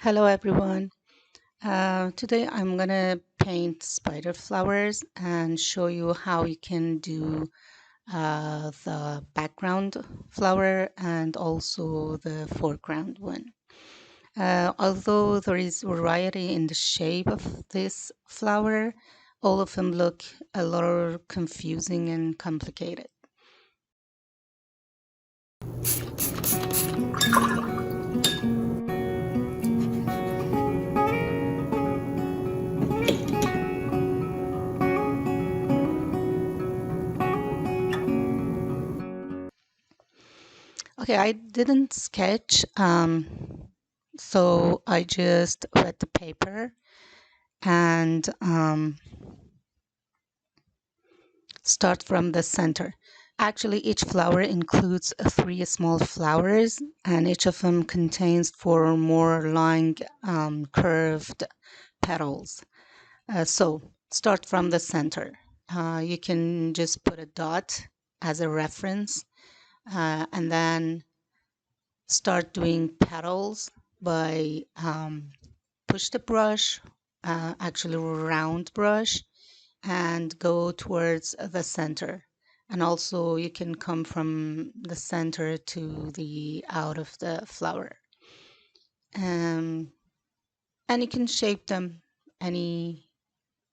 Hello everyone. Today I'm gonna paint spider flowers and show you how you can do the background flower and also the foreground one. Although there is variety in the shape of this flower, all of them look a little confusing and complicated. Okay, I didn't sketch, so I just wet the paper and start from the center. Actually, each flower includes three small flowers, and each of them contains four or more long curved petals. So start from the center. You can just put a dot as a reference, and then start doing petals by push the brush, actually round brush, and go towards the center. And also you can come from the center to the out of the flower. Um, and you can shape them any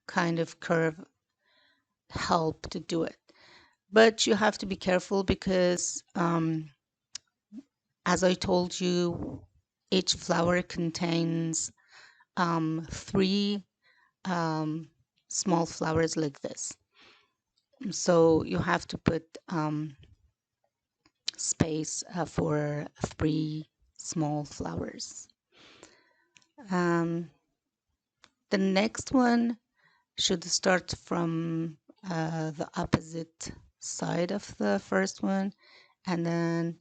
kind of curve help to do it. But you have to be careful because as I told you, each flower contains three small flowers like this. So you have to put space for three small flowers. Um, the next one should start from the opposite side of the first one, and then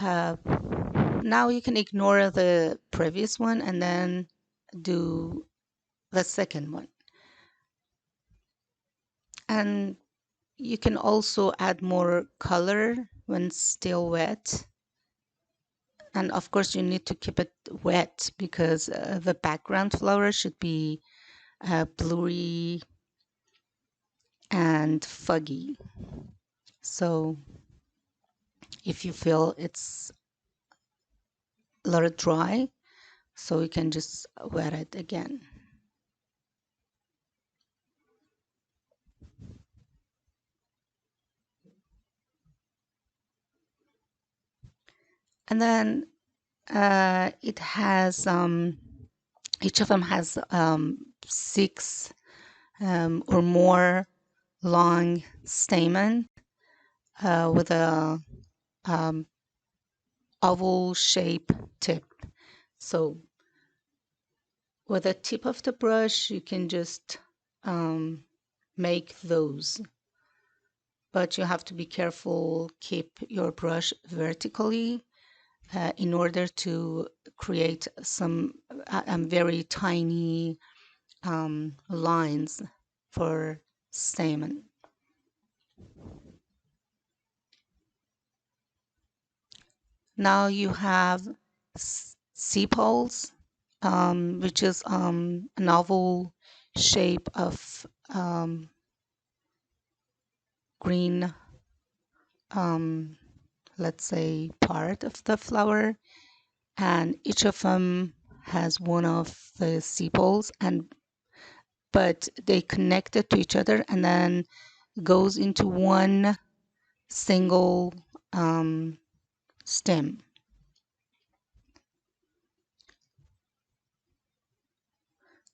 now you can ignore the previous one and then do the second one. And you can also add more color when still wet. And of course, you need to keep it wet because the background flower should be blurry and foggy. So if you feel it's a little dry, so you can just wet it again. And then it has each of them has six or more long stamen with a um, oval shape tip. So with the tip of the brush, you can just make those. But you have to be careful, keep your brush vertically in order to create some very tiny lines for stamen. Now you have sepals, which is a novel shape of green, um, let's say, part of the flower, and each of them has one of the sepals, and but they connected to each other and then goes into one single stem.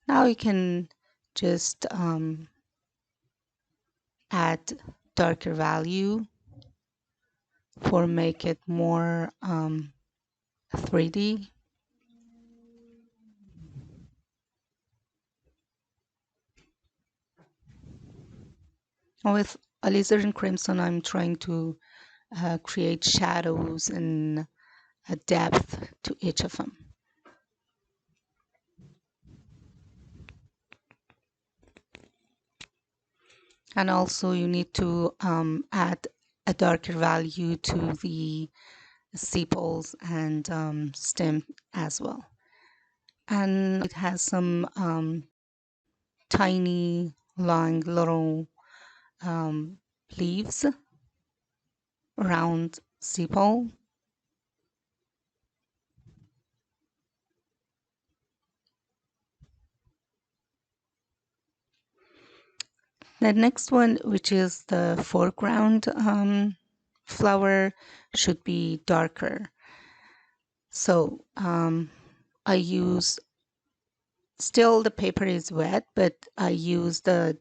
Now you can just add darker value for make it more 3D. With alizarin crimson, I'm trying to create shadows and a depth to each of them. And also you need to add a darker value to the sepals and stem as well. and it has some tiny, long, little um, leaves around sepal. The next one, which is the foreground flower, should be darker. So I use, still the paper is wet, but I use the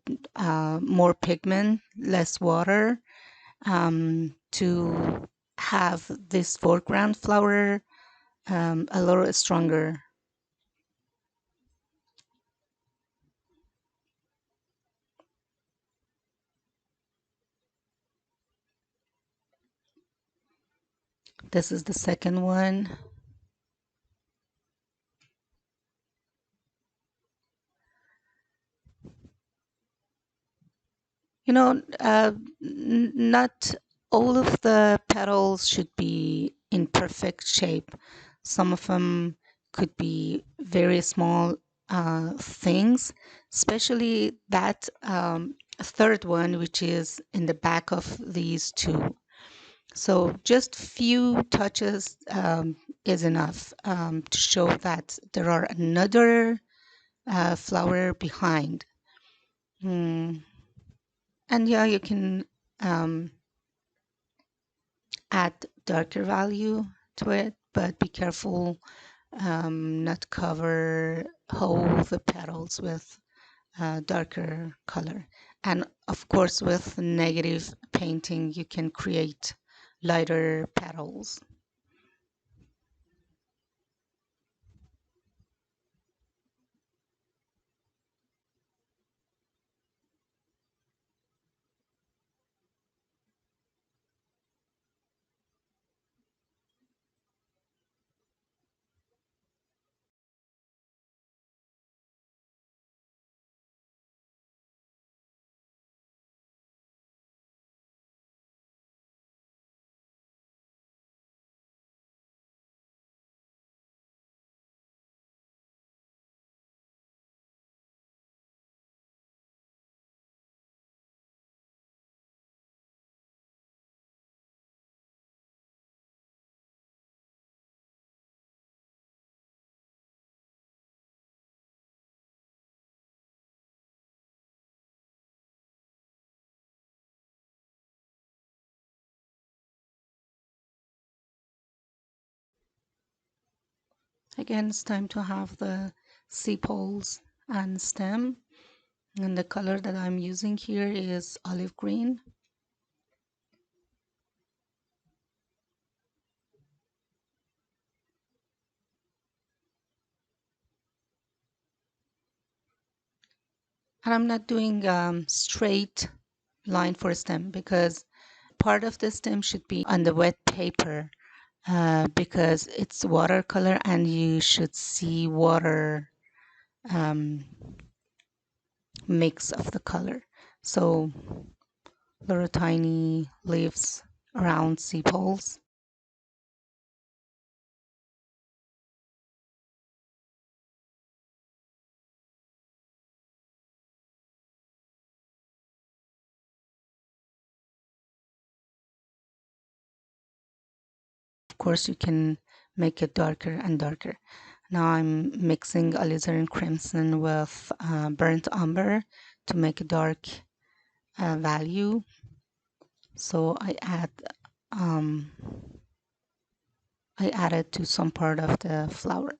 more pigment, less water, to have this foreground flower a little stronger. This is the second one. You know, not all of the petals should be in perfect shape. Some of them could be very small things, especially that third one, which is in the back of these two. So just few touches is enough to show that there are another flower behind. Mm. And yeah, you can um, add darker value to it, but be careful not cover whole the petals with darker color. And of course, with negative painting, you can create lighter petals. Again, it's time to have the sepals and stem. And the color that I'm using here is olive green. And I'm not doing straight line for stem because part of the stem should be on the wet paper because it's watercolor and you should see water um, mix of the color. So little tiny leaves around sepals. Of course, you can make it darker and darker. Now I'm mixing alizarin crimson with burnt umber to make a dark value. So um, I added to some part of the flower.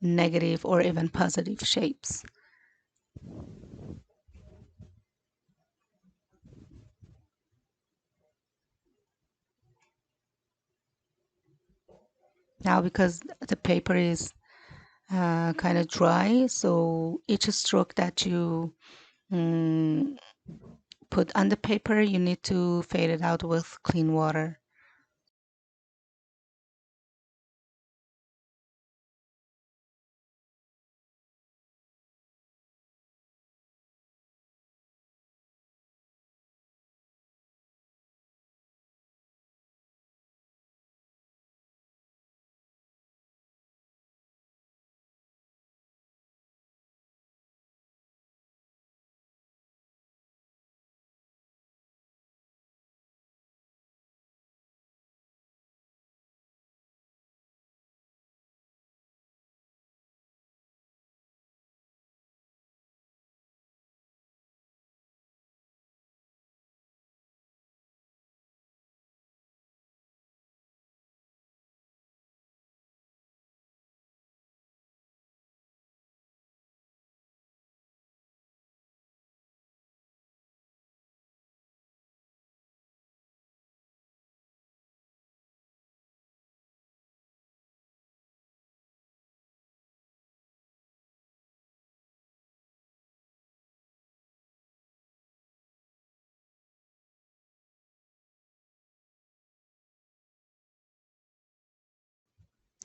Negative or even positive shapes. Now, because the paper is kind of dry, so each stroke that you mm, put on the paper, you need to fade it out with clean water.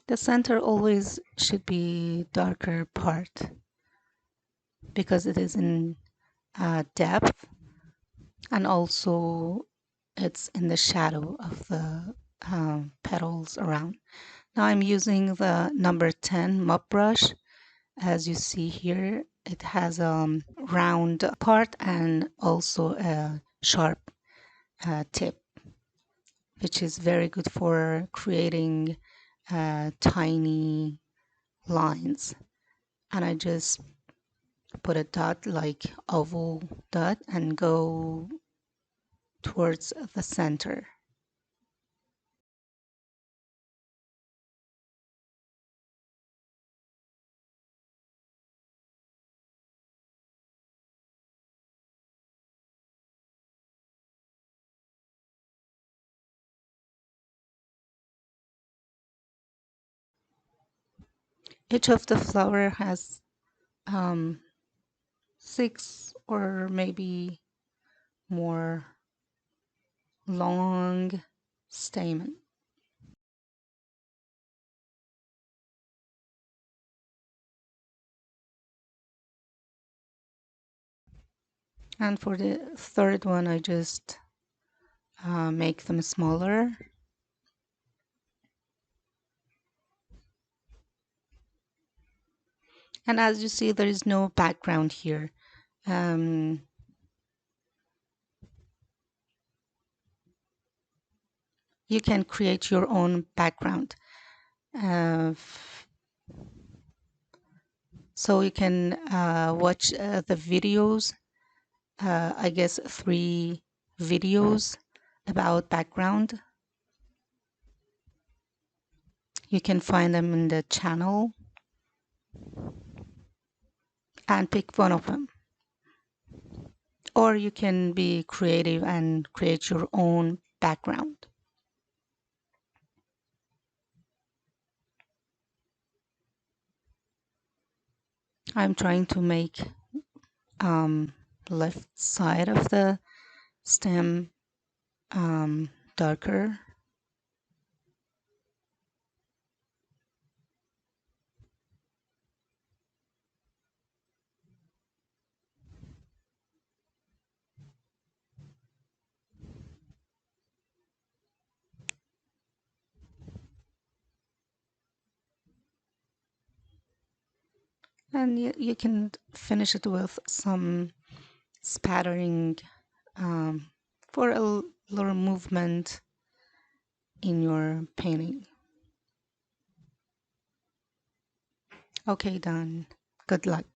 The center always should be darker part because it is in depth, and also it's in the shadow of the petals around. Now I'm using the number 10 mop brush. As you see here, it has a round part and also a sharp tip, which is very good for creating tiny lines. And I just put a dot, like oval dot, and go towards the center. Each of the flower has um, 6 or maybe more long stamen. And for the third one, I just make them smaller. And as you see, there is no background here. Um, you can create your own background. Uh, so you can watch the videos, I guess 3 videos about background. You can find them in the channel and pick one of them. Or you can be creative and create your own background. I'm trying to make um, left side of the stem darker. And you can finish it with some spattering for a little movement in your painting. Okay, done. Good luck.